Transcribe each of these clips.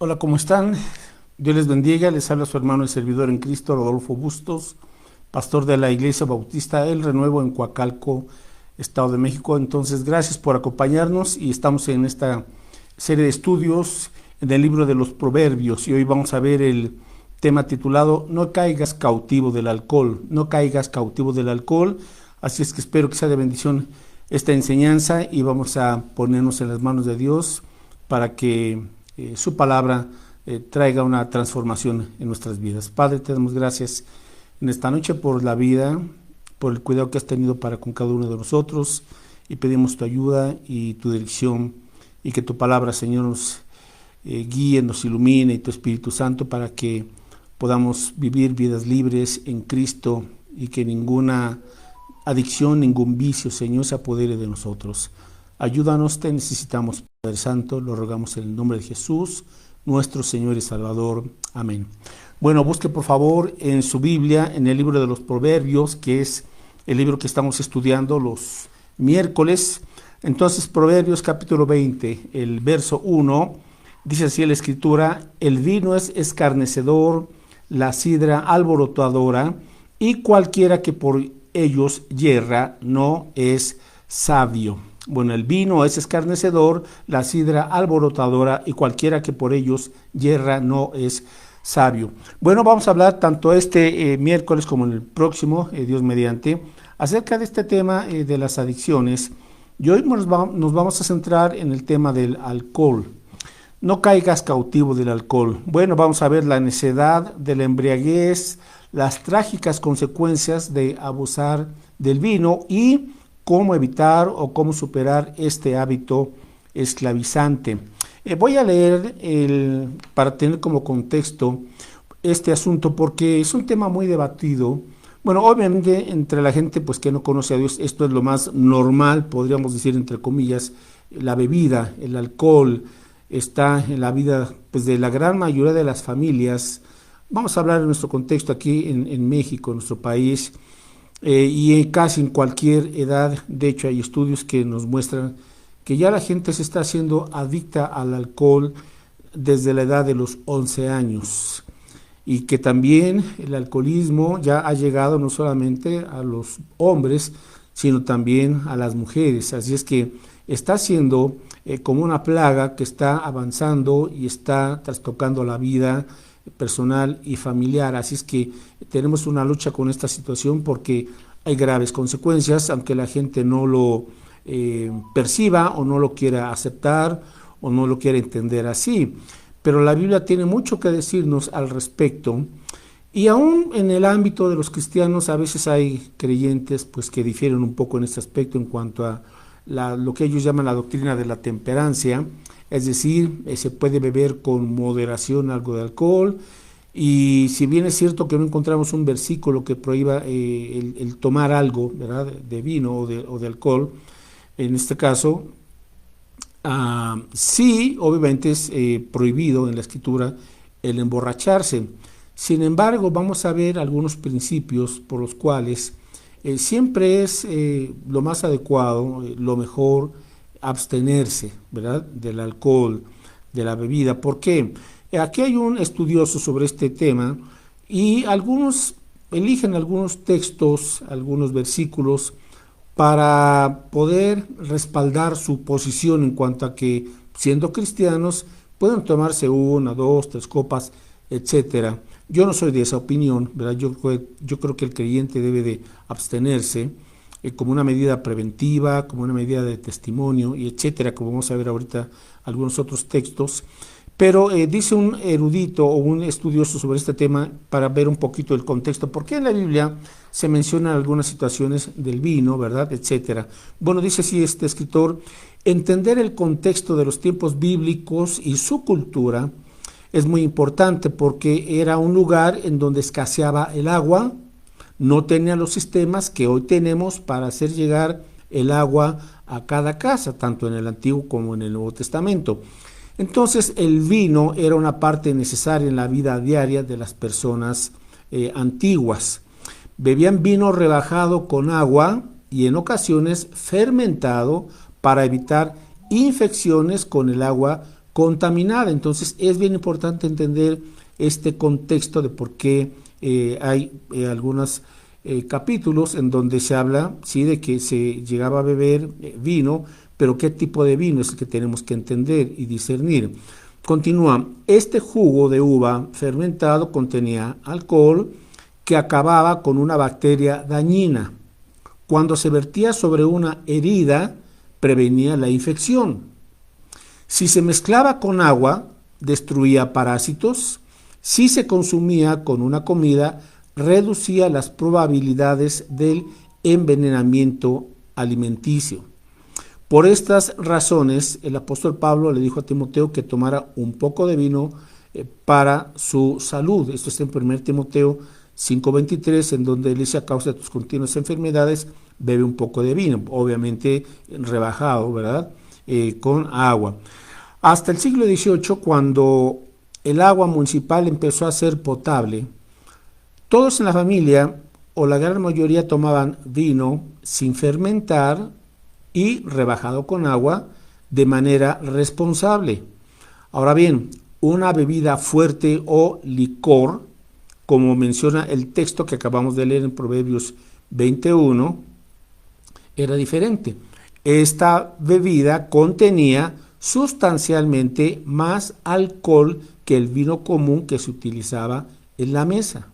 Hola, ¿cómo están? Dios les bendiga, les habla su hermano y servidor en Cristo, Rodolfo Bustos, pastor de la Iglesia Bautista El Renuevo en Coacalco, Estado de México. Entonces, gracias por acompañarnos y estamos en esta serie de estudios en el libro de los Proverbios y hoy vamos a ver el tema titulado No caigas cautivo del alcohol, no caigas cautivo del alcohol. Así es que espero que sea de bendición esta enseñanza y vamos a ponernos en las manos de Dios para que su palabra traiga una transformación en nuestras vidas. Padre, te damos gracias en esta noche por la vida, por el cuidado que has tenido para con cada uno de nosotros y pedimos tu ayuda y tu dirección y que tu palabra, Señor, nos guíe, nos ilumine y tu Espíritu Santo para que podamos vivir vidas libres en Cristo y que ninguna adicción, ningún vicio, Señor, se apodere de nosotros. Ayúdanos, te necesitamos, Padre Santo, lo rogamos en el nombre de Jesús, nuestro Señor y Salvador. Amén. Bueno, busque por favor en su Biblia, en el libro de los Proverbios, que es el libro que estamos estudiando los miércoles. Entonces, Proverbios capítulo 20, el verso 1, dice así la Escritura: el vino es escarnecedor, la sidra alborotadora, y cualquiera que por ellos yerra no es sabio. Bueno, el vino es escarnecedor, la sidra alborotadora, y cualquiera que por ellos yerra no es sabio. Bueno, vamos a hablar tanto este miércoles como en el próximo, Dios mediante, acerca de este tema de las adicciones. Y hoy nos vamos a centrar en el tema del alcohol. No caigas cautivo del alcohol. Bueno, vamos a ver la necedad de la embriaguez, las trágicas consecuencias de abusar del vino y cómo evitar o cómo superar este hábito esclavizante. Voy a leer para tener como contexto este asunto porque es un tema muy debatido. Bueno, obviamente entre la gente pues que no conoce a Dios, esto es lo más normal, podríamos decir entre comillas, la bebida, el alcohol, está en la vida pues de la gran mayoría de las familias. Vamos a hablar en nuestro contexto aquí en México, en nuestro país, y casi en cualquier edad. De hecho, hay estudios que nos muestran que ya la gente se está haciendo adicta al alcohol desde la edad de los 11 años y que también el alcoholismo ya ha llegado no solamente a los hombres, sino también a las mujeres. Así es que está siendo como una plaga que está avanzando y está trastocando la vida personal y familiar. Así es que tenemos una lucha con esta situación porque hay graves consecuencias, aunque la gente no lo perciba o no lo quiera aceptar o no lo quiera entender así. Pero la Biblia tiene mucho que decirnos al respecto. Y aún en el ámbito de los cristianos a veces hay creyentes pues que difieren un poco en este aspecto en cuanto a lo que ellos llaman la doctrina de la temperancia, es decir, se puede beber con moderación algo de alcohol, y si bien es cierto que no encontramos un versículo que prohíba el tomar algo, ¿verdad?, de vino o de alcohol, en este caso, sí, obviamente es prohibido en la Escritura el emborracharse. Sin embargo, vamos a ver algunos principios por los cuales siempre es lo más adecuado, lo mejor, abstenerse, ¿verdad?, del alcohol, de la bebida. ¿Por qué? Aquí hay un estudioso sobre este tema y algunos eligen algunos textos, algunos versículos para poder respaldar su posición en cuanto a que, siendo cristianos, pueden tomarse una, dos, tres copas, etcétera. Yo no soy de esa opinión, ¿verdad? Yo creo que el creyente debe de abstenerse como una medida preventiva, como una medida de testimonio, y etcétera, como vamos a ver ahorita algunos otros textos. Pero dice un erudito o un estudioso sobre este tema, para ver un poquito el contexto, por qué en la Biblia se mencionan algunas situaciones del vino, ¿verdad?, etcétera. Bueno, dice así este escritor: entender el contexto de los tiempos bíblicos y su cultura es muy importante porque era un lugar en donde escaseaba el agua, no tenía los sistemas que hoy tenemos para hacer llegar el agua a cada casa, tanto en el Antiguo como en el Nuevo Testamento. Entonces el vino era una parte necesaria en la vida diaria de las personas antiguas. Bebían vino rebajado con agua y en ocasiones fermentado para evitar infecciones con el agua contaminada. Entonces es bien importante entender este contexto de por qué hay algunos capítulos en donde se habla, sí, de que se llegaba a beber vino, pero qué tipo de vino es el que tenemos que entender y discernir. Continúa, este jugo de uva fermentado contenía alcohol que acababa con una bacteria dañina. Cuando se vertía sobre una herida, prevenía la infección. Si se mezclaba con agua, destruía parásitos. Si se consumía con una comida, reducía las probabilidades del envenenamiento alimenticio. Por estas razones, el apóstol Pablo le dijo a Timoteo que tomara un poco de vino para su salud. Esto está en 1 Timoteo 5:23, en donde él dice: a causa de tus continuas enfermedades, bebe un poco de vino, obviamente rebajado, ¿verdad? Con agua. Hasta el siglo XVIII, cuando el agua municipal empezó a ser potable, todos en la familia, o la gran mayoría, tomaban vino sin fermentar y rebajado con agua de manera responsable. Ahora bien, una bebida fuerte o licor, como menciona el texto que acabamos de leer en Proverbios 21, era diferente. Esta bebida contenía sustancialmente más alcohol que el vino común que se utilizaba en la mesa.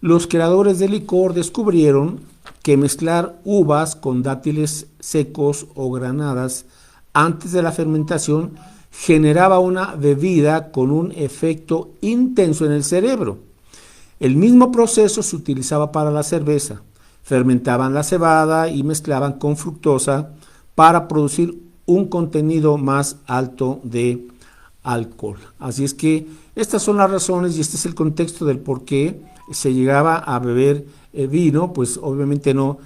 Los creadores del licor descubrieron que mezclar uvas con dátiles secos o granadas antes de la fermentación generaba una bebida con un efecto intenso en el cerebro. El mismo proceso se utilizaba para la cerveza. Fermentaban la cebada y mezclaban con fructosa para producir un contenido más alto de alcohol. Así es que estas son las razones y este es el contexto del por qué se llegaba a beber vino. Pues obviamente no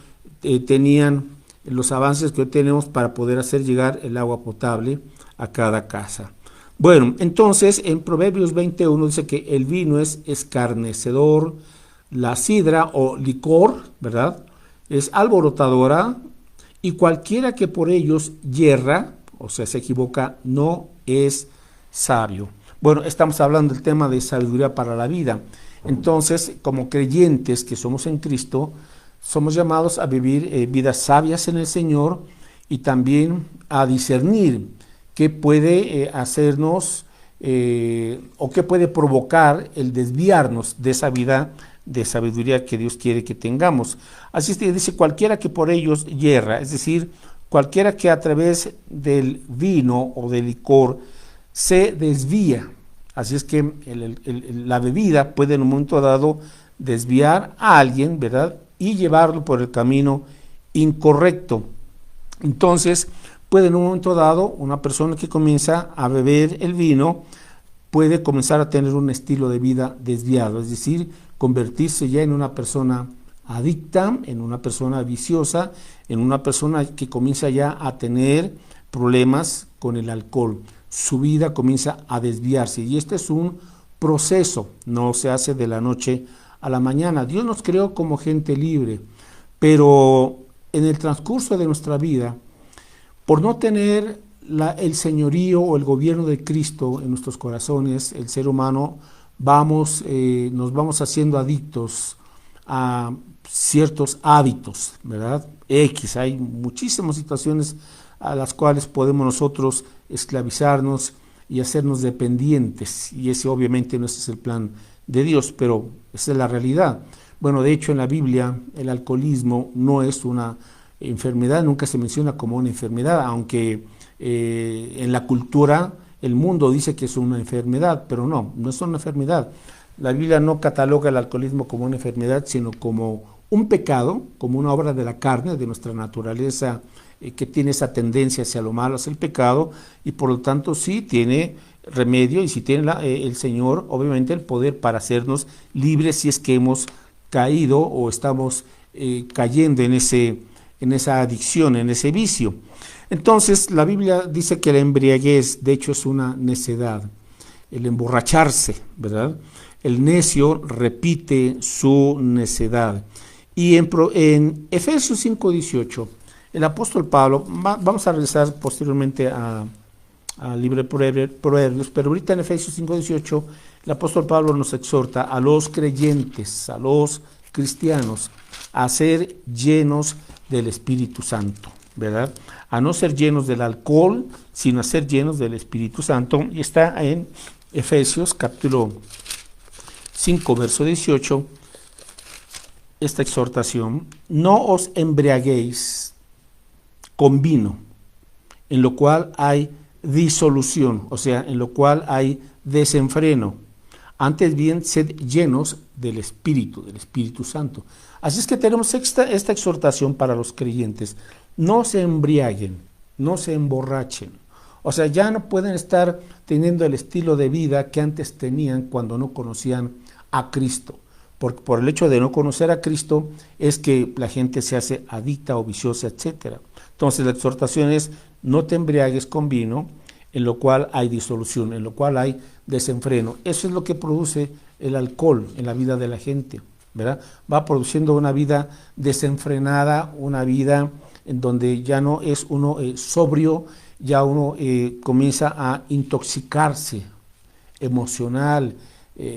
tenían los avances que hoy tenemos para poder hacer llegar el agua potable a cada casa. Bueno, entonces en Proverbios 21 dice que el vino es escarnecedor, la sidra o licor, ¿verdad?, es alborotadora, y cualquiera que por ellos yerra, o sea, se equivoca, no es sabio. Bueno, estamos hablando del tema de sabiduría para la vida. Entonces, como creyentes que somos en Cristo, somos llamados a vivir vidas sabias en el Señor y también a discernir qué puede hacernos o qué puede provocar el desviarnos de esa vida de sabiduría que Dios quiere que tengamos. Así es que dice: cualquiera que por ellos yerra, es decir, cualquiera que a través del vino o del licor se desvía. Así es que la bebida puede en un momento dado desviar a alguien, ¿verdad?, y llevarlo por el camino incorrecto. Entonces, puede en un momento dado, una persona que comienza a beber el vino puede comenzar a tener un estilo de vida desviado, es decir, convertirse ya en una persona adicta, en una persona viciosa, en una persona que comienza ya a tener problemas con el alcohol. Su vida comienza a desviarse y este es un proceso, no se hace de la noche a la mañana. Dios nos creó como gente libre, pero en el transcurso de nuestra vida, por no tener el señorío o el gobierno de Cristo en nuestros corazones, el ser humano nos vamos haciendo adictos a ciertos hábitos, ¿verdad? Hay muchísimas situaciones a las cuales podemos nosotros esclavizarnos y hacernos dependientes, y ese obviamente no es el plan de Dios, pero esa es la realidad. Bueno, de hecho en la Biblia el alcoholismo no es una enfermedad, nunca se menciona como una enfermedad, aunque en la cultura el mundo dice que es una enfermedad, pero no es una enfermedad. La Biblia no cataloga el alcoholismo como una enfermedad, sino como un pecado, como una obra de la carne, de nuestra naturaleza, que tiene esa tendencia hacia lo malo, hacia el pecado, y por lo tanto sí tiene remedio, y sí tiene el Señor, obviamente, el poder para hacernos libres si es que hemos caído o estamos cayendo en esa adicción, en ese vicio. Entonces, la Biblia dice que la embriaguez, de hecho, es una necedad, el emborracharse, ¿verdad? El necio repite su necedad. Y en Efesios 5:18, el apóstol Pablo, vamos a regresar posteriormente a al libro de Proverbios, pero ahorita en Efesios 5:18 el apóstol Pablo nos exhorta a los creyentes, a los cristianos, a ser llenos del Espíritu Santo, ¿verdad? A no ser llenos del alcohol, sino a ser llenos del Espíritu Santo. Y está en Efesios capítulo 5, verso 18, esta exhortación: no os embriaguéis con vino, en lo cual hay disolución, o sea, en lo cual hay desenfreno. Antes bien, sed llenos del Espíritu Santo. Así es que tenemos esta exhortación para los creyentes: no se embriaguen, no se emborrachen. O sea, ya no pueden estar teniendo el estilo de vida que antes tenían cuando no conocían a Cristo. Porque por el hecho de no conocer a Cristo es que la gente se hace adicta o viciosa, etc. Entonces la exhortación es: no te embriagues con vino, en lo cual hay disolución, en lo cual hay desenfreno. Eso es lo que produce el alcohol en la vida de la gente, ¿verdad? Va produciendo una vida desenfrenada, una vida en donde ya no es uno sobrio, ya uno comienza a intoxicarse emocional,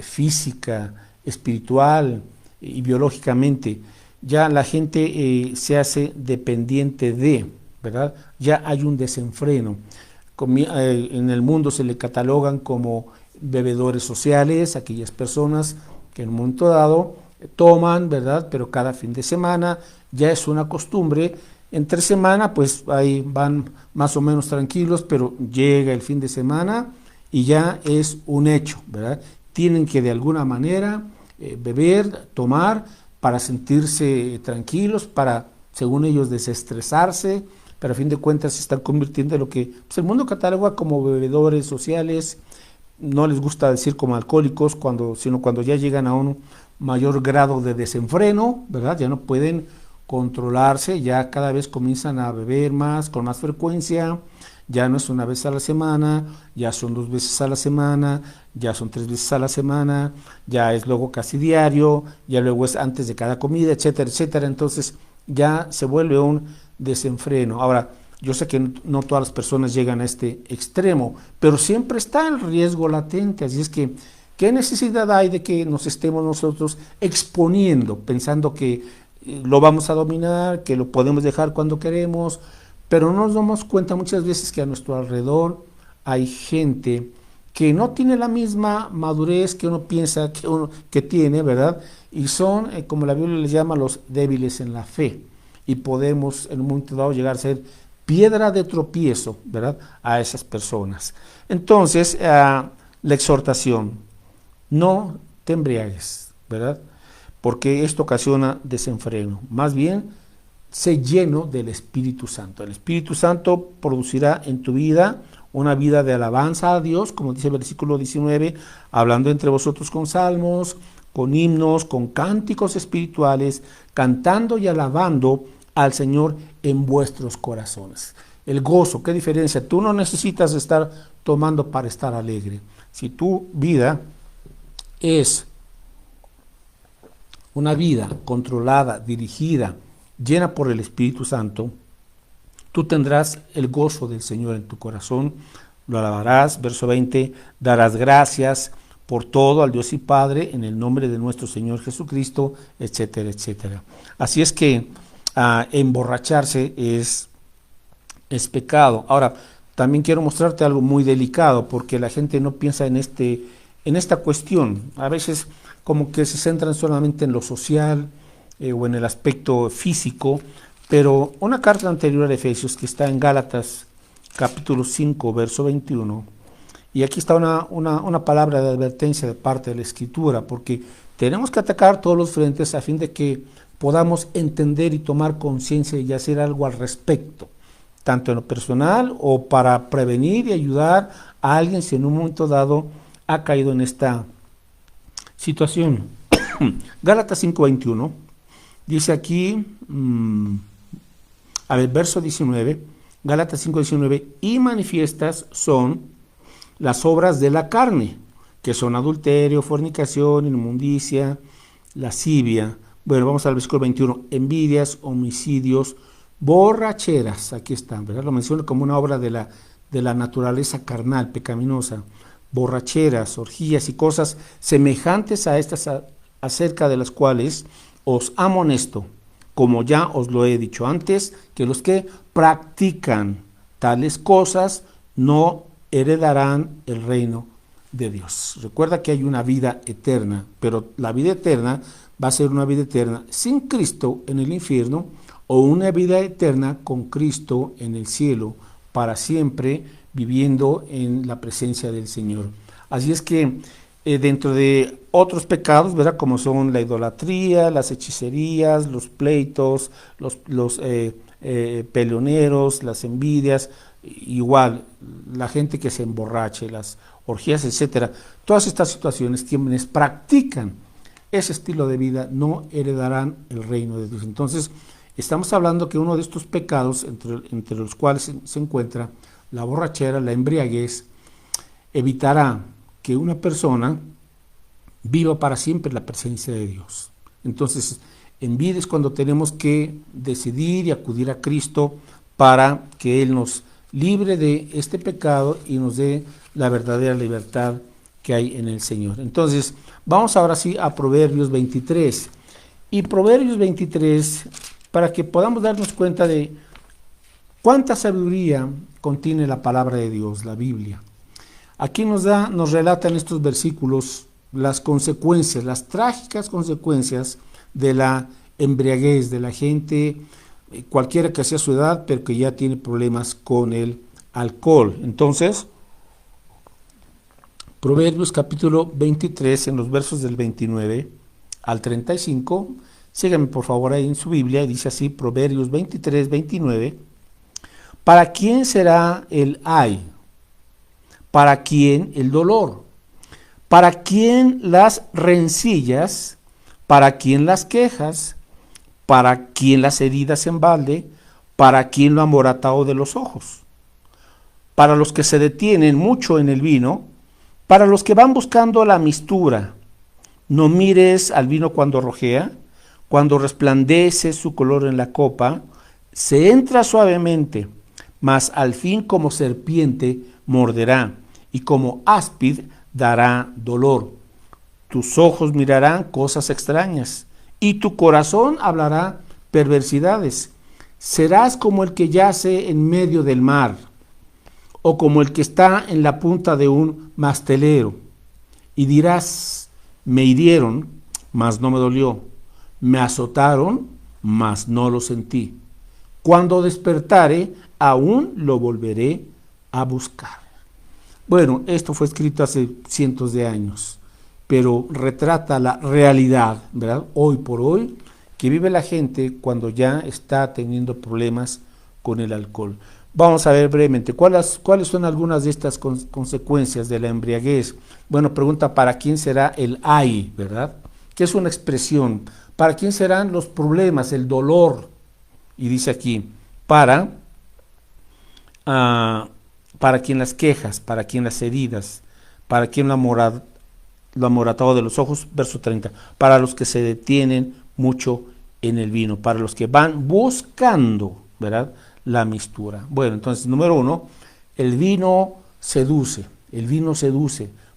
física, espiritual y biológicamente. Ya la gente se hace dependiente de, ¿verdad? Ya hay un desenfreno. En el mundo se le catalogan como bebedores sociales, aquellas personas que en un momento dado toman, ¿verdad? Pero cada fin de semana ya es una costumbre. Entre semana pues ahí van más o menos tranquilos, pero llega el fin de semana y ya es un hecho, ¿verdad? Tienen que de alguna manera beber, tomar para sentirse tranquilos, para, según ellos, desestresarse, pero a fin de cuentas se están convirtiendo en lo que pues, el mundo cataloga como bebedores sociales. No les gusta decir como alcohólicos, sino cuando ya llegan a un mayor grado de desenfreno, ¿verdad? Ya no pueden controlarse, ya cada vez comienzan a beber más, con más frecuencia. Ya no es una vez a la semana, ya son 2 veces a la semana, ya son 3 veces a la semana, ya es luego casi diario, ya luego es antes de cada comida, etcétera, etcétera. Entonces ya se vuelve un desenfreno. Ahora, yo sé que no todas las personas llegan a este extremo, pero siempre está el riesgo latente. Así es que, ¿qué necesidad hay de que nos estemos nosotros exponiendo, pensando que lo vamos a dominar, que lo podemos dejar cuando queremos? Pero no nos damos cuenta muchas veces que a nuestro alrededor hay gente que no tiene la misma madurez que uno piensa que tiene, ¿verdad? Y son, como la Biblia les llama, los débiles en la fe. Y podemos en un momento dado llegar a ser piedra de tropiezo, ¿verdad?, a esas personas. Entonces, la exhortación: no te embriagues, ¿verdad?, porque esto ocasiona desenfreno. Más bien, sé lleno del Espíritu Santo. El Espíritu Santo producirá en tu vida una vida de alabanza a Dios, como dice el versículo 19, hablando entre vosotros con salmos, con himnos, con cánticos espirituales, cantando y alabando al Señor en vuestros corazones. El gozo, qué diferencia. Tú no necesitas estar tomando para estar alegre. Si tu vida es una vida controlada, dirigida, llena por el Espíritu Santo, tú tendrás el gozo del Señor en tu corazón, lo alabarás, verso 20, darás gracias por todo al Dios y Padre en el nombre de nuestro Señor Jesucristo, etcétera, etcétera. Así es que emborracharse es pecado. Ahora, también quiero mostrarte algo muy delicado, porque la gente no piensa en esta cuestión. A veces como que se centran solamente en lo social, o en el aspecto físico, pero una carta anterior a Efesios, que está en Gálatas capítulo 5, verso 21, y aquí está una palabra de advertencia de parte de la Escritura, porque tenemos que atacar todos los frentes a fin de que podamos entender y tomar conciencia y hacer algo al respecto, tanto en lo personal o para prevenir y ayudar a alguien si en un momento dado ha caído en esta situación. Gálatas 5:21 dice aquí, verso 19, Gálatas 5:19, y manifiestas son las obras de la carne, que son adulterio, fornicación, inmundicia, lascivia. Bueno, vamos al versículo 21, envidias, homicidios, borracheras, aquí están, ¿verdad? Lo menciona como una obra de de la naturaleza carnal, pecaminosa, borracheras, orgías y cosas semejantes a estas acerca de las cuales os amonesto, como ya os lo he dicho antes, que los que practican tales cosas no heredarán el reino de Dios. Recuerda que hay una vida eterna, pero la vida eterna va a ser una vida eterna sin Cristo en el infierno o una vida eterna con Cristo en el cielo, para siempre viviendo en la presencia del Señor. Así es que dentro de otros pecados, ¿verdad? Como son la idolatría, las hechicerías, los pleitos, los peleoneros, las envidias, igual la gente que se emborrache, las orgías, etcétera. Todas estas situaciones, quienes practican ese estilo de vida no heredarán el reino de Dios. Entonces, estamos hablando que uno de estos pecados, entre los cuales se encuentra la borrachera, la embriaguez, evitará que una persona viva para siempre en la presencia de Dios. Entonces, envidia es cuando tenemos que decidir y acudir a Cristo para que Él nos libre de este pecado y nos dé la verdadera libertad que hay en el Señor. Entonces, vamos ahora sí a Proverbios 23. Y Proverbios 23, para que podamos darnos cuenta de cuánta sabiduría contiene la palabra de Dios, la Biblia. Aquí nos relata en estos versículos las consecuencias, las trágicas consecuencias de la embriaguez, de la gente, cualquiera que sea su edad, pero que ya tiene problemas con el alcohol. Entonces, Proverbios capítulo 23, en los versos del 29 al 35, síganme por favor ahí en su Biblia, dice así, Proverbios 23, 29, ¿para quién será el ay? ¿Para quién el dolor? ¿Para quién las rencillas? ¿Para quién las quejas? ¿Para quién las heridas en balde? ¿Para quién lo amoratado de los ojos? Para los que se detienen mucho en el vino, para los que van buscando la mistura. No mires al vino cuando rojea, cuando resplandece su color en la copa, se entra suavemente, mas al fin como serpiente morderá, y como áspid dará dolor. Tus ojos mirarán cosas extrañas, y tu corazón hablará perversidades. Serás como el que yace en medio del mar, o como el que está en la punta de un mastelero, y dirás, me hirieron, mas no me dolió, me azotaron, mas no lo sentí. Cuando despertare, aún lo volveré a buscar. Bueno, esto fue escrito hace cientos de años, pero retrata la realidad, ¿verdad? Hoy por hoy, que vive la gente cuando ya está teniendo problemas con el alcohol. Vamos a ver brevemente, ¿cuáles son algunas de estas consecuencias de la embriaguez? Bueno, pregunta, ¿para quién será el ay, verdad? Que es una expresión. ¿Para quién serán los problemas, el dolor? Y dice aquí, para quien las quejas, para quien las heridas, para quien lo amoratado de los ojos, verso 30, para los que se detienen mucho en el vino, para los que van buscando, ¿verdad?, la mistura. Bueno, entonces, número 1, el vino seduce.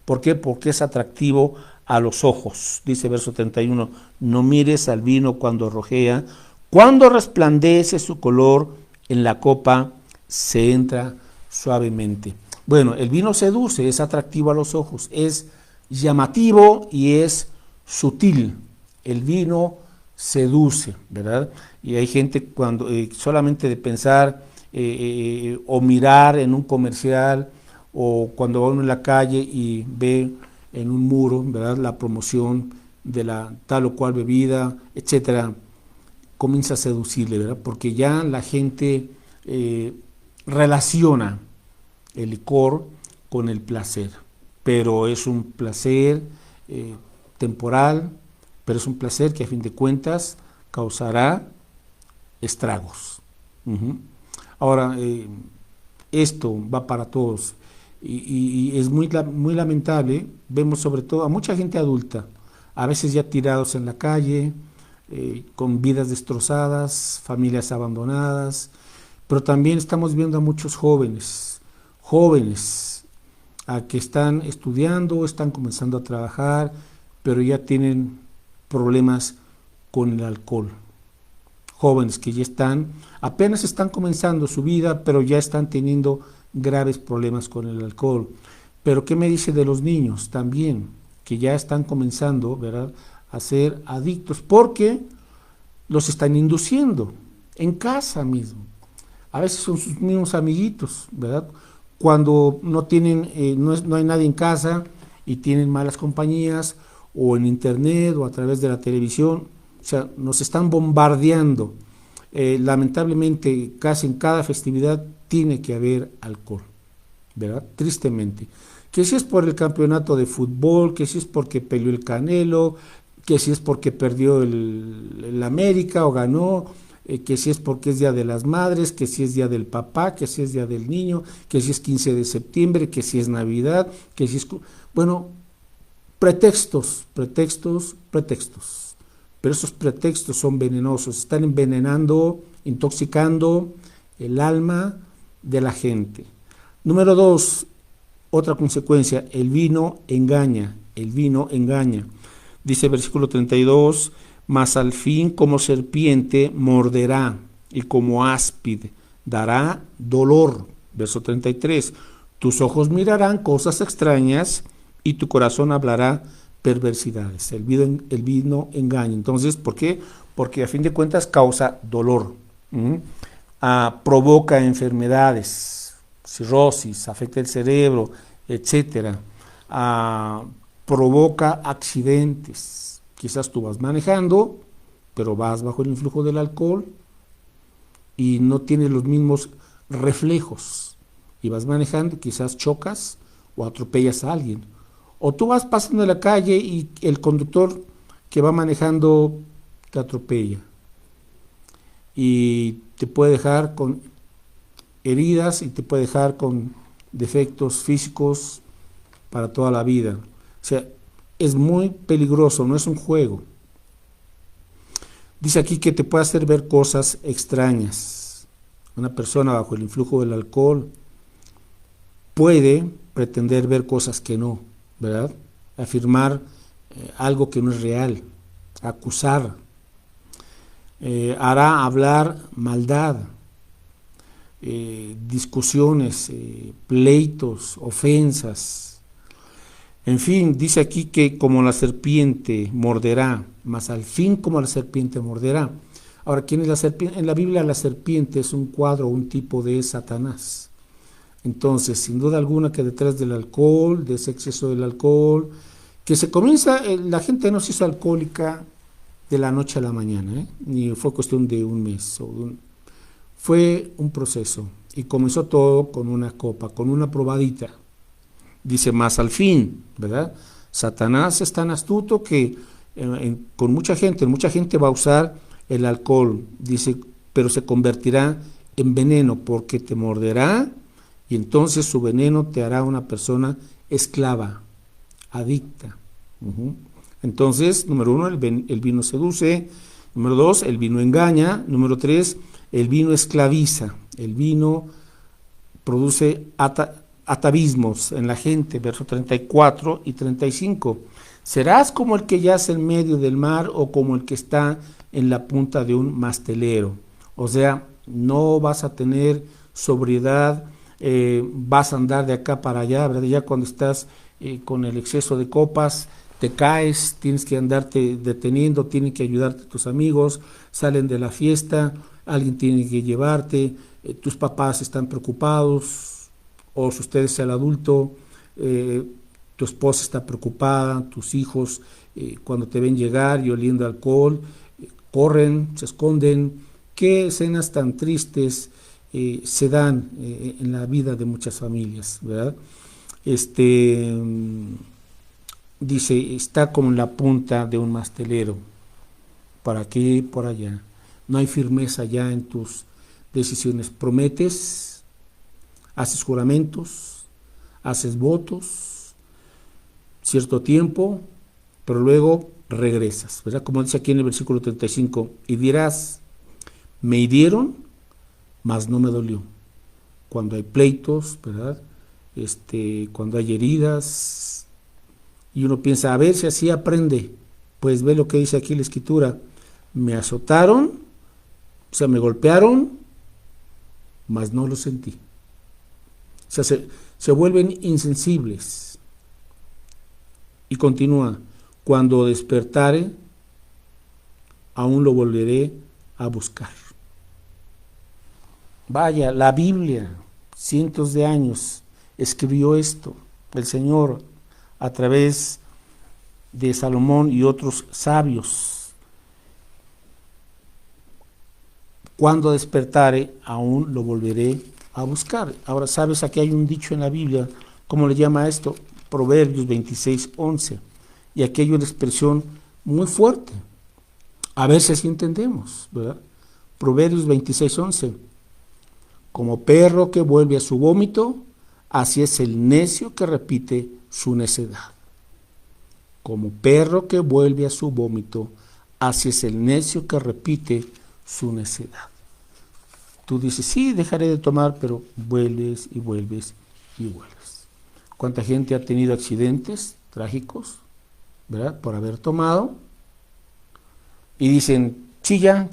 ¿Por qué? Porque es atractivo a los ojos. Dice verso 31, no mires al vino cuando rojea, cuando resplandece su color en la copa, se entra suavemente. Bueno, el vino seduce, es atractivo a los ojos, es llamativo y es sutil. El vino seduce, ¿verdad? Y hay gente cuando solamente de pensar o mirar en un comercial o cuando va uno en la calle y ve en un muro, ¿verdad?, la promoción de la tal o cual bebida, etcétera, comienza a seducirle, ¿verdad? Porque ya la gente relaciona el licor con el placer, pero es un placer temporal, pero es un placer que a fin de cuentas causará estragos. Ahora, esto va para todos y es muy lamentable. Vemos sobre todo a mucha gente adulta, a veces ya tirados en la calle, con vidas destrozadas, familias abandonadas, pero también estamos viendo a muchos jóvenes jóvenes a que están estudiando, están comenzando a trabajar, pero ya tienen problemas con el alcohol. Jóvenes que ya apenas están comenzando su vida, pero ya están teniendo graves problemas con el alcohol. Pero ¿qué me dice de los niños también? Que ya están comenzando, ¿verdad?, a ser adictos, porque los están induciendo en casa mismo. A veces son sus mismos amiguitos, ¿verdad? Cuando no tienen, no hay nadie en casa y tienen malas compañías, o en internet, o a través de la televisión, o sea, nos están bombardeando. Lamentablemente, casi en cada festividad tiene que haber alcohol, ¿verdad? Tristemente. Que si es por el campeonato de fútbol, que si es porque peleó el Canelo, que si es porque perdió el América o ganó, que si es porque es Día de las Madres, que si es Día del Papá, que si es Día del Niño, que si es 15 de septiembre, que si es Navidad, que si es... Bueno, pretextos, pretextos, pretextos. Pero esos pretextos son venenosos, están envenenando, intoxicando el alma de la gente. Número 2, otra consecuencia, el vino engaña, el vino engaña. Dice versículo 32, mas al fin como serpiente morderá y como áspid dará dolor. Verso 33, tus ojos mirarán cosas extrañas y tu corazón hablará perversidades. El vino engaña. Entonces, ¿por qué? Porque a fin de cuentas causa dolor, provoca enfermedades, cirrosis, afecta el cerebro, etcétera, provoca accidentes. Quizás tú vas manejando, pero vas bajo el influjo del alcohol y no tienes los mismos reflejos, y vas manejando, quizás chocas o atropellas a alguien. O tú vas pasando en la calle y el conductor que va manejando te atropella y te puede dejar con heridas y te puede dejar con defectos físicos para toda la vida. O sea, es muy peligroso, no es un juego. Dice aquí que te puede hacer ver cosas extrañas. Una persona bajo el influjo del alcohol puede pretender ver cosas que no, ¿verdad? Afirmar algo que no es real, acusar, hará hablar maldad, discusiones, pleitos, ofensas. En fin, dice aquí que como la serpiente morderá, mas al fin como la serpiente morderá. Ahora, ¿quién es la serpiente? En la Biblia la serpiente es un cuadro, un tipo de Satanás. Entonces, sin duda alguna que detrás del alcohol, de ese exceso del alcohol, que se comienza, la gente no se hizo alcohólica de la noche a la mañana, ni fue cuestión de un mes, fue un proceso, y comenzó todo con una copa, con una probadita. Dice, más al fin, ¿verdad? Satanás es tan astuto que con mucha gente va a usar el alcohol, dice, pero se convertirá en veneno, porque te morderá, y entonces su veneno te hará una persona esclava, adicta. Entonces, número 1, el vino seduce. Número 2, el vino engaña. Número 3, el vino esclaviza. El vino produce atavismos en la gente. Verso 34 y 35. Serás como el que yace en medio del mar o como el que está en la punta de un mastelero. O sea, no vas a tener sobriedad, vas a andar de acá para allá, ¿verdad? Ya cuando estás con el exceso de copas, te caes, tienes que andarte deteniendo, tienen que ayudarte tus amigos, salen de la fiesta, alguien tiene que llevarte, tus papás están preocupados, o si usted es el adulto, tu esposa está preocupada, tus hijos cuando te ven llegar y oliendo alcohol, corren, se esconden. Qué escenas tan tristes se dan en la vida de muchas familias, ¿verdad? Dice, está como en la punta de un mastelero, por aquí, por allá. No hay firmeza ya en tus decisiones. Prometes, haces juramentos, haces votos, cierto tiempo, pero luego regresas, ¿verdad? Como dice aquí en el versículo 35, y dirás, me hirieron, mas no me dolió. Cuando hay pleitos, ¿verdad? cuando hay heridas, y uno piensa, a ver si así aprende. Pues ve lo que dice aquí la Escritura: me azotaron, o sea, me golpearon, mas no lo sentí. O sea, se vuelven insensibles. Y continúa: cuando despertare, aún lo volveré a buscar. Vaya, la Biblia, cientos de años, escribió esto, el Señor, a través de Salomón y otros sabios. Cuando despertare, aún lo volveré a buscar. Ahora, ¿sabes? Aquí hay un dicho en la Biblia, ¿cómo le llama esto? Proverbios 26:11. Y aquí hay una expresión muy fuerte. A ver si así entendemos, ¿verdad? Proverbios 26:11. Como perro que vuelve a su vómito, así es el necio que repite su necedad. Como perro que vuelve a su vómito, así es el necio que repite su necedad. Tú dices, sí, dejaré de tomar, pero vuelves y vuelves y vuelves. ¿Cuánta gente ha tenido accidentes trágicos, ¿verdad?, por haber tomado? Y dicen, sí, ya.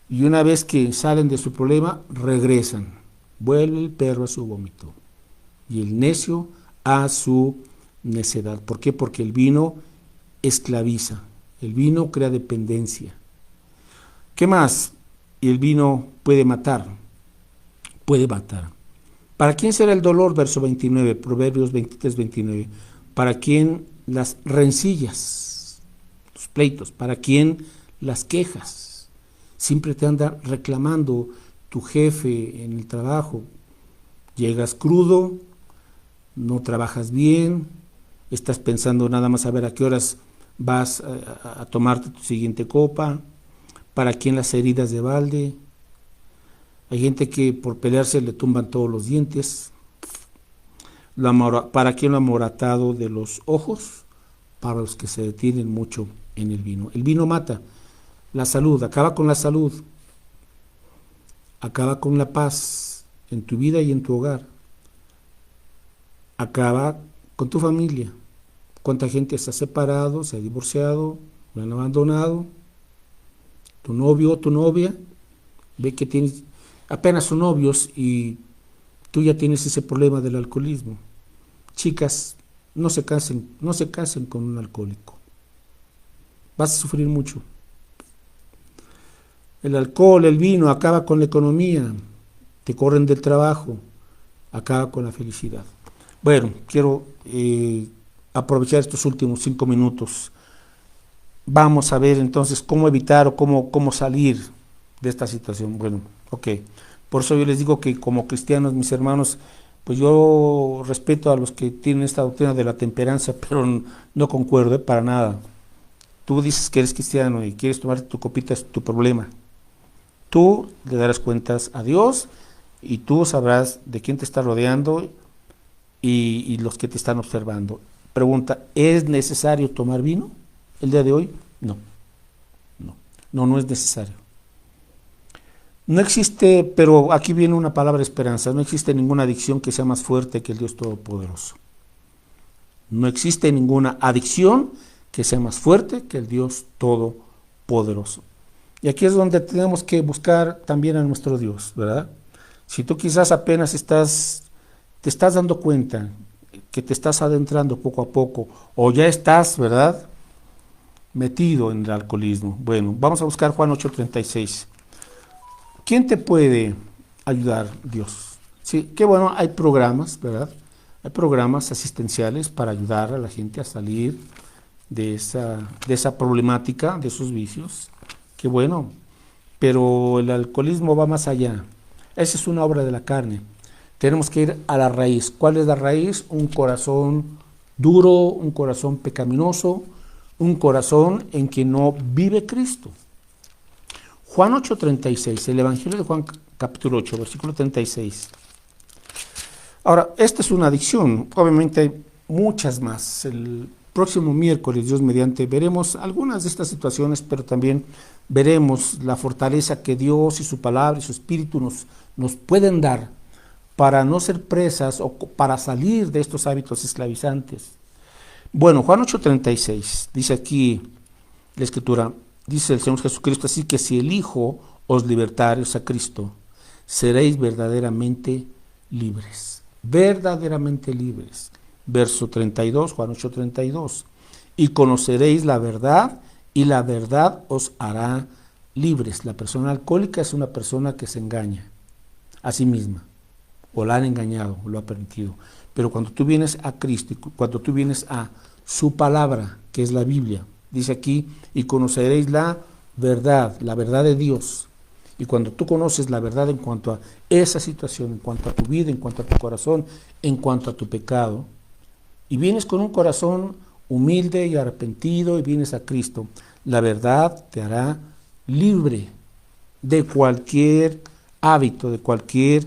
Y una vez que salen de su problema, regresan. Vuelve el perro a su vómito y el necio a su necedad. ¿Por qué? Porque el vino esclaviza, el vino crea dependencia. ¿Qué más? Y el vino puede matar, puede matar. ¿Para quién será el dolor? Verso 29, Proverbios 23:29. ¿Para quién las rencillas, los pleitos? ¿Para quién las quejas? Siempre te anda reclamando tu jefe en el trabajo. Llegas crudo, no trabajas bien, estás pensando nada más a ver a qué horas vas a tomarte tu siguiente copa. ¿Para quién las heridas de balde? Hay gente que por pelearse le tumban todos los dientes. ¿Para quién lo amoratado de los ojos? Para los que se detienen mucho en el vino. El vino mata la salud, acaba con la salud, acaba con la paz en tu vida y en tu hogar, acaba con tu familia. ¿Cuánta gente se ha separado, se ha divorciado, lo han abandonado? Tu novio o tu novia ve que tienes apenas son novios y tú ya tienes ese problema del alcoholismo. Chicas, no se casen con un alcohólico. Vas a sufrir mucho. El alcohol, el vino, acaba con la economía, te corren del trabajo, acaba con la felicidad. Bueno, quiero aprovechar estos últimos 5 minutos. Vamos a ver entonces cómo evitar o cómo salir de esta situación. Bueno, ok. Por eso yo les digo que como cristianos, mis hermanos, pues yo respeto a los que tienen esta doctrina de la temperancia, pero no concuerdo para nada. Tú dices que eres cristiano y quieres tomar tu copita, es tu problema. Tú le darás cuentas a Dios y tú sabrás de quién te está rodeando y los que te están observando. Pregunta, ¿es necesario tomar vino el día de hoy? No es necesario. No existe, pero aquí viene una palabra esperanza, no existe ninguna adicción que sea más fuerte que el Dios Todopoderoso. No existe ninguna adicción que sea más fuerte que el Dios Todopoderoso. Y aquí es donde tenemos que buscar también a nuestro Dios, ¿verdad? Si tú quizás apenas te estás dando cuenta que te estás adentrando poco a poco, o ya estás, ¿verdad?, metido en el alcoholismo. Bueno, vamos a buscar Juan 8:36. ¿Quién te puede ayudar? Dios. Sí, qué bueno, hay programas, ¿verdad? Hay programas asistenciales para ayudar a la gente a salir de esa problemática, de esos vicios. Qué bueno, pero el alcoholismo va más allá. Esa es una obra de la carne. Tenemos que ir a la raíz. ¿Cuál es la raíz? Un corazón duro, un corazón pecaminoso, un corazón en que no vive Cristo. Juan 8:36, el Evangelio de Juan capítulo 8, versículo 36. Ahora, esta es una adicción, obviamente hay muchas más. El próximo miércoles, Dios mediante, veremos algunas de estas situaciones, pero también veremos la fortaleza que Dios y su palabra y su espíritu nos pueden dar para no ser presas o para salir de estos hábitos esclavizantes. Bueno, Juan 8:36, dice aquí la Escritura, dice el Señor Jesucristo, así que si el Hijo os libertare, a Cristo, seréis verdaderamente libres. Verdaderamente libres. Verso 32, Juan 8:32. Y conoceréis la verdad, y la verdad os hará libres. La persona alcohólica es una persona que se engaña a sí misma, o la han engañado, o lo ha permitido. Pero cuando tú vienes a Cristo, cuando tú vienes a su palabra, que es la Biblia, dice aquí, y conoceréis la verdad de Dios. Y cuando tú conoces la verdad en cuanto a esa situación, en cuanto a tu vida, en cuanto a tu corazón, en cuanto a tu pecado, y vienes con un corazón humilde y arrepentido y vienes a Cristo, la verdad te hará libre de cualquier hábito, de cualquier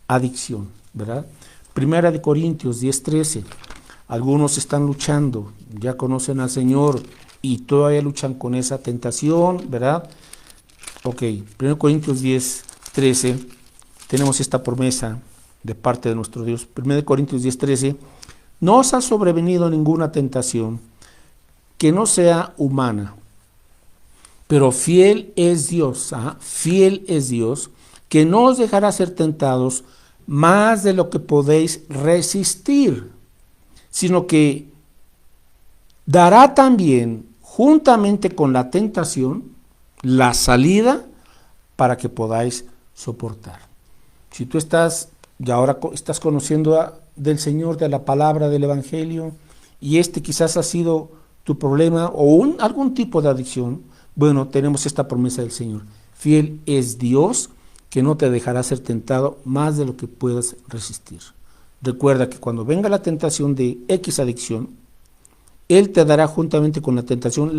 adicción, ¿verdad? Primera de Corintios 10:13. Algunos están luchando, ya conocen al Señor y todavía luchan con esa tentación, ¿verdad? Ok, 1 Corintios 10:13, tenemos esta promesa de parte de nuestro Dios. 1 Corintios 10:13, no os ha sobrevenido ninguna tentación que no sea humana, pero fiel es Dios, fiel es Dios, que no os dejará ser tentados más de lo que podéis resistir, sino que dará también, juntamente con la tentación, la salida para que podáis soportar. Si tú estás, y ahora estás conociendo del Señor, de la palabra, del Evangelio, y quizás ha sido tu problema o algún tipo de adicción, bueno, tenemos esta promesa del Señor. Fiel es Dios, que no te dejará ser tentado más de lo que puedas resistir. Recuerda que cuando venga la tentación de X adicción, Él te dará juntamente con la tentación,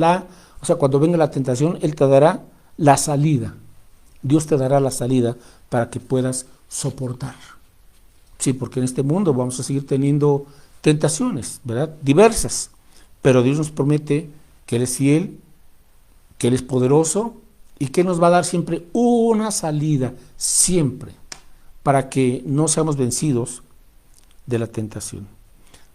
cuando venga la tentación, Él te dará la salida. Dios te dará la salida para que puedas soportar. Sí, porque en este mundo vamos a seguir teniendo tentaciones, ¿verdad? Diversas. Pero Dios nos promete que Él es fiel, que Él es poderoso y que nos va a dar siempre una salida, siempre, para que no seamos vencidos de la tentación.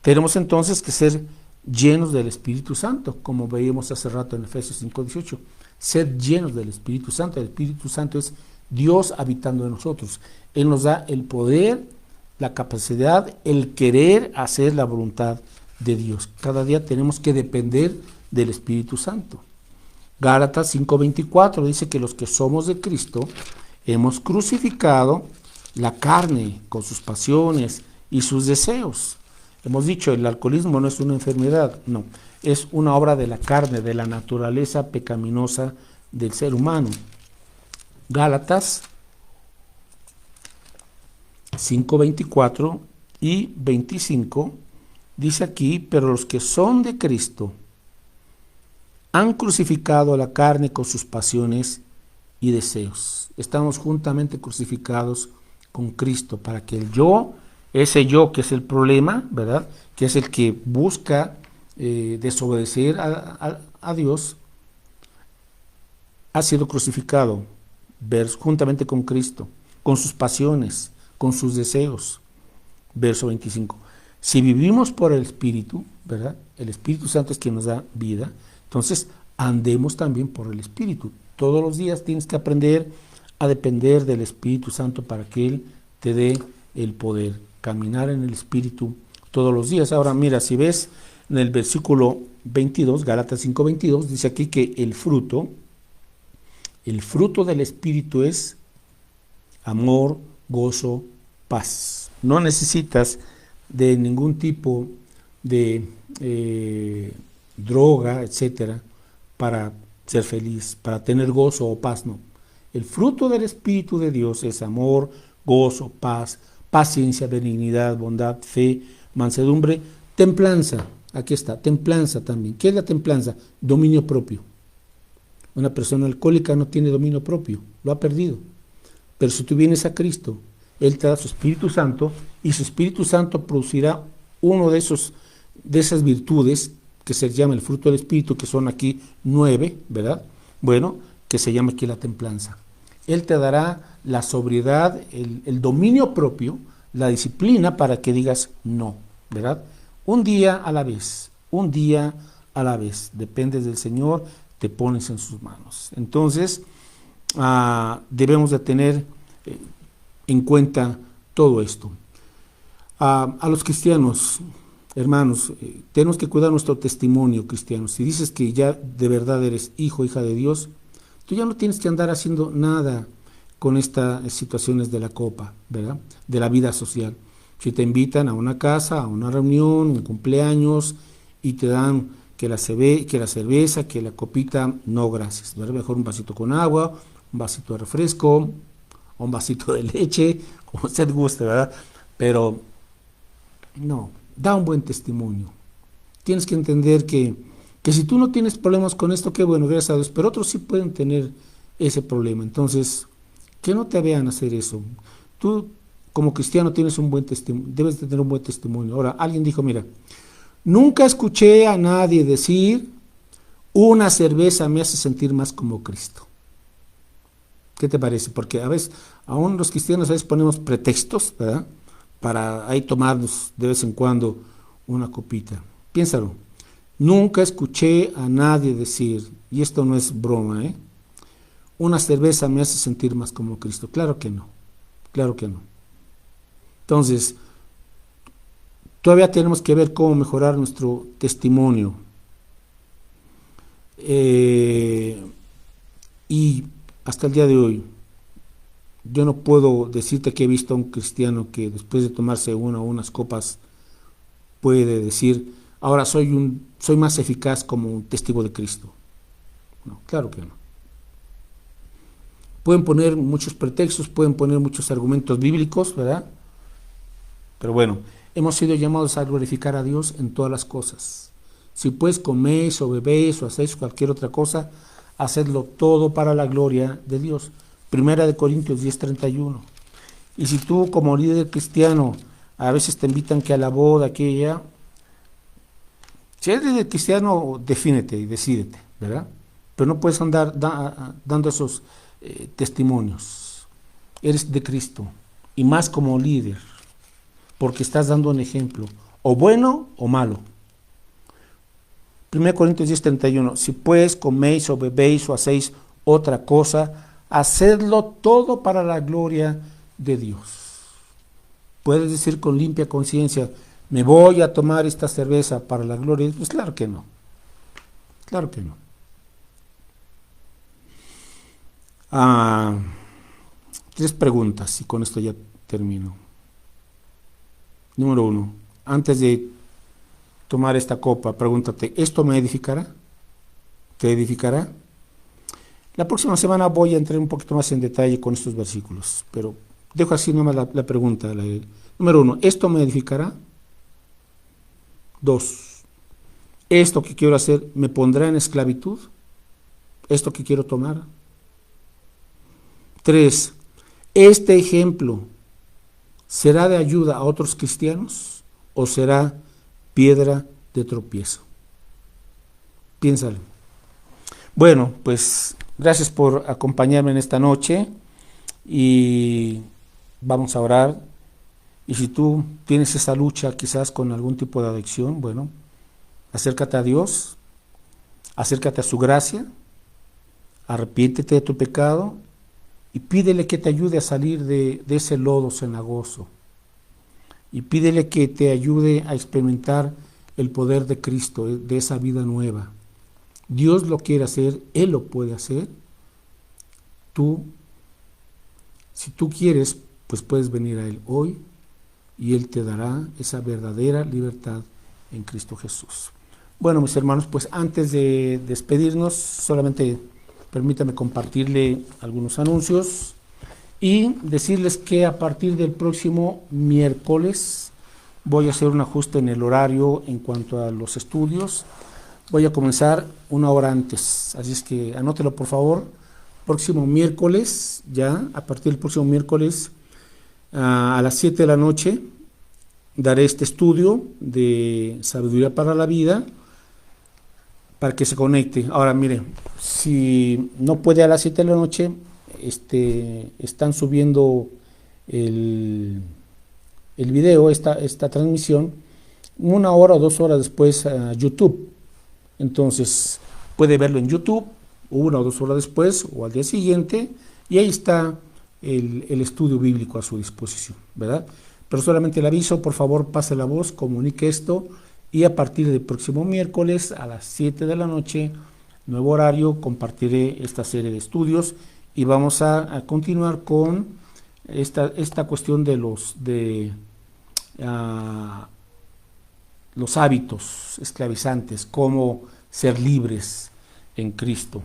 Tenemos entonces que ser llenos del Espíritu Santo, como veíamos hace rato en Efesios 5:18. Ser llenos del Espíritu Santo. El Espíritu Santo es Dios habitando en nosotros. Él nos da el poder, la capacidad, el querer hacer la voluntad de Dios. Cada día tenemos que depender del Espíritu Santo. Gálatas 5:24 dice que los que somos de Cristo hemos crucificado la carne con sus pasiones y sus deseos. Hemos dicho, el alcoholismo no es una enfermedad, no, es una obra de la carne, de la naturaleza pecaminosa del ser humano. Gálatas 5:24 y 25 dice aquí, pero los que son de Cristo han crucificado a la carne con sus pasiones y deseos. Estamos juntamente crucificados con Cristo para que el yo, ese yo que es el problema, ¿verdad? Que es el que busca desobedecer a Dios, ha sido crucificado juntamente con Cristo, con sus pasiones, con sus deseos. Verso 25. Si vivimos por el Espíritu, ¿verdad? El Espíritu Santo es quien nos da vida. Entonces, andemos también por el Espíritu. Todos los días tienes que aprender a depender del Espíritu Santo para que Él te dé el poder. Caminar en el Espíritu todos los días. Ahora, mira, si ves en el versículo 22, Gálatas 5:22, dice aquí que el fruto del Espíritu es amor, gozo, paz. No necesitas de ningún tipo de droga, etcétera, para ser feliz, para tener gozo o paz, no. El fruto del Espíritu de Dios es amor, gozo, paz, paciencia, benignidad, bondad, fe, mansedumbre, templanza. Aquí está, templanza también. ¿Qué es la templanza? Dominio propio. Una persona alcohólica no tiene dominio propio, lo ha perdido. Pero si tú vienes a Cristo, Él te da su Espíritu Santo y su Espíritu Santo producirá uno de esas virtudes que se llama el fruto del Espíritu, que son aquí 9, ¿verdad? Bueno, que se llama aquí la templanza. Él te dará la sobriedad, el dominio propio la disciplina para que digas no, ¿verdad? Un día a la vez, un día a la vez, dependes del Señor, te pones en sus manos. Entonces, debemos de tener en cuenta todo esto. A los cristianos, hermanos, tenemos que cuidar nuestro testimonio cristiano. Si dices que ya de verdad eres hijo, hija de Dios, tú ya no tienes que andar haciendo nada con estas situaciones de la copa, ¿verdad? De la vida social. Si te invitan a una casa, a una reunión, un cumpleaños, y te dan que la cerveza, que la copita, no gracias, ¿verdad? Mejor un vasito con agua, un vasito de refresco, un vasito de leche, como usted guste, ¿verdad? Pero no, da un buen testimonio. Tienes que entender que si tú no tienes problemas con esto, qué bueno, gracias a Dios, pero otros sí pueden tener ese problema. Entonces, que no te vean hacer eso. Tú, como cristiano, tienes un buen testimonio, debes de tener un buen testimonio. Ahora, alguien dijo, mira, nunca escuché a nadie decir, una cerveza me hace sentir más como Cristo. ¿Qué te parece? Porque a veces, aún los cristianos a veces ponemos pretextos, ¿verdad? Para ahí tomarnos de vez en cuando una copita. Piénsalo. Nunca escuché a nadie decir, y esto no es broma, una cerveza me hace sentir más como Cristo. Claro que no, claro que no. Entonces, todavía tenemos que ver cómo mejorar nuestro testimonio. Y hasta el día de hoy, yo no puedo decirte que he visto a un cristiano que después de tomarse una o unas copas puede decir, ahora soy más eficaz como un testigo de Cristo. No, claro que no. Pueden poner muchos pretextos, pueden poner muchos argumentos bíblicos, ¿verdad? Pero bueno, hemos sido llamados a glorificar a Dios en todas las cosas. Si pues coméis o bebéis o hacéis cualquier otra cosa, hacedlo todo para la gloria de Dios. Primera de Corintios 10:31. Y si tú como líder cristiano a veces te invitan que a la boda, aquella, si eres líder cristiano, defínete y decídete, ¿verdad? Pero no puedes andar dando esos testimonios. Eres de Cristo y más como líder, porque estás dando un ejemplo, o bueno o malo. 1 Corintios 10:31. Si pues coméis o bebéis o hacéis otra cosa, hacedlo todo para la gloria de Dios. Puedes decir con limpia conciencia, me voy a tomar esta cerveza para la gloria de Dios. Pues claro que no. Claro que no. 3 preguntas y con esto ya termino. Número 1. Antes de tomar esta copa, pregúntate, ¿esto me edificará? ¿Te edificará? La próxima semana voy a entrar un poquito más en detalle con estos versículos, pero dejo así nomás la pregunta. Número 1, ¿esto me edificará? 2, ¿esto que quiero hacer me pondrá en esclavitud? ¿Esto que quiero tomar? 3, ¿este ejemplo será de ayuda a otros cristianos o será piedra de tropiezo? Piénsalo. Bueno, pues gracias por acompañarme en esta noche y vamos a orar. Y si tú tienes esa lucha quizás con algún tipo de adicción, bueno, acércate a Dios, acércate a su gracia, arrepiéntete de tu pecado y pídele que te ayude a salir de ese lodo cenagoso. Y pídele que te ayude a experimentar el poder de Cristo, de esa vida nueva. Dios lo quiere hacer, Él lo puede hacer. Tú, si tú quieres, pues puedes venir a Él hoy y Él te dará esa verdadera libertad en Cristo Jesús. Bueno, mis hermanos, pues antes de despedirnos, solamente permítame compartirle algunos anuncios y decirles que a partir del próximo miércoles voy a hacer un ajuste en el horario en cuanto a los estudios. Voy a comenzar 1 hora antes, así es que anótelo por favor. Próximo miércoles, ya a partir del próximo miércoles a las 7 de la noche daré este estudio de sabiduría para la vida para que se conecte. Ahora mire, si no puede a las 7 de la noche, están subiendo el video, esta transmisión, 1 hora o 2 horas después a YouTube. Entonces puede verlo en YouTube 1 o 2 horas después o al día siguiente, y ahí está el estudio bíblico a su disposición, ¿verdad? Pero solamente le aviso, por favor, pase la voz, comunique esto, y a partir del próximo miércoles a las 7 de la noche, nuevo horario, compartiré esta serie de estudios y vamos a continuar con esta cuestión de los hábitos esclavizantes, cómo ser libres en Cristo.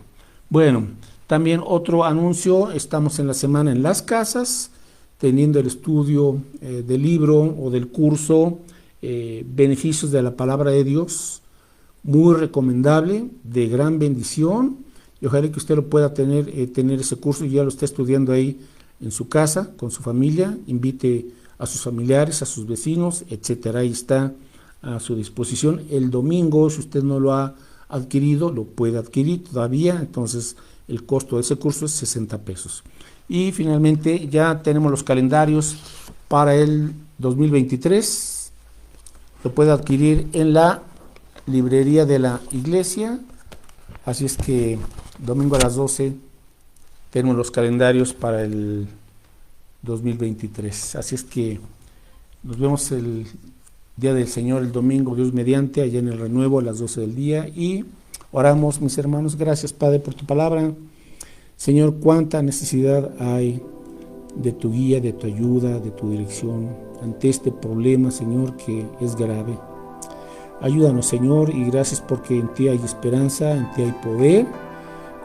Bueno, también otro anuncio, estamos en la semana en las casas, teniendo el estudio del libro o del curso Beneficios de la Palabra de Dios, muy recomendable, de gran bendición, y ojalá que usted lo pueda tener ese curso y ya lo esté estudiando ahí en su casa, con su familia, invite a sus familiares, a sus vecinos, etcétera. Ahí está a su disposición. El domingo, si usted no lo ha adquirido, lo puede adquirir todavía, entonces el costo de ese curso es 60 pesos. Y finalmente ya tenemos los calendarios para el 2023, lo puede adquirir en la librería de la iglesia, así es que domingo a las 12 tenemos los calendarios para el 2023, así es que nos vemos el día del Señor, el domingo, Dios mediante, allá en el Renuevo a las 12 del día, y oramos, mis hermanos. Gracias, Padre, por tu palabra. Señor, cuánta necesidad hay de tu guía, de tu ayuda, de tu dirección ante este problema, Señor, que es grave. Ayúdanos, Señor, y gracias porque en ti hay esperanza, en ti hay poder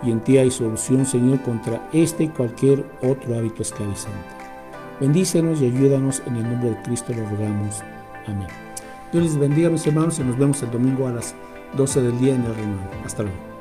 y en ti hay solución, Señor, contra este y cualquier otro hábito esclavizante. Bendícenos y ayúdanos, en el nombre de Cristo lo rogamos. Amén. Dios les bendiga, mis hermanos, y nos vemos el domingo a las 12 del día en el Renuevo. Hasta luego.